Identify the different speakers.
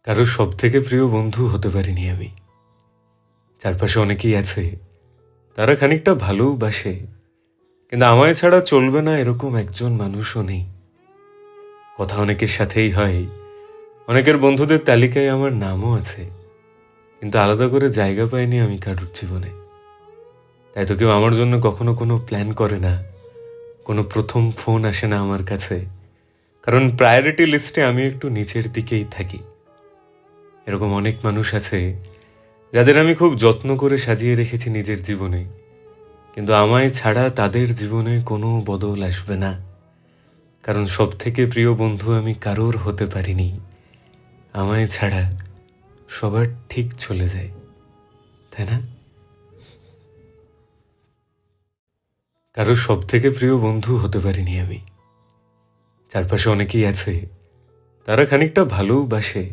Speaker 1: কারো সব থেকে প্রিয় বন্ধু হতে পারিনি আমি। চারপাশে অনেকেই আছে, তারা খানিকটা ভালোবাসে, কিন্তু আমায় ছাড়া চলবে না এরকম একজন মানুষও নেই। কথা অনেকের সাথেই হয়, অনেকের বন্ধুদের তালিকায় আমার নামও আছে, কিন্তু আলাদা করে জায়গা পাইনি আমি কারোর জীবনে। তাই তো কেউ আমার জন্য কখনো কোনো প্ল্যান করে না, কোনো প্রথম ফোন আসে না আমার কাছে, কারণ প্রায়োরিটি লিস্টে আমি একটু নিচের দিকেই থাকি। এরকম অনেক মানুষ আছে যাদের আমি খুব যত্ন করে সাজিয়ে রেখেছি নিজের জীবনে, কিন্তু আমায় ছাড়া তাদের জীবনে কোনো বদল আসবে না, কারণ সব থেকে প্রিয় বন্ধু আমি কারোর হতে পারিনি। আমায় ছাড়া সবার ঠিক চলে যায়, তাই না? কারো সব থেকে প্রিয় বন্ধু হতে পারিনি আমি। চারপাশে অনেকেই আছে, তারা খানিকটা ভালোবাসে,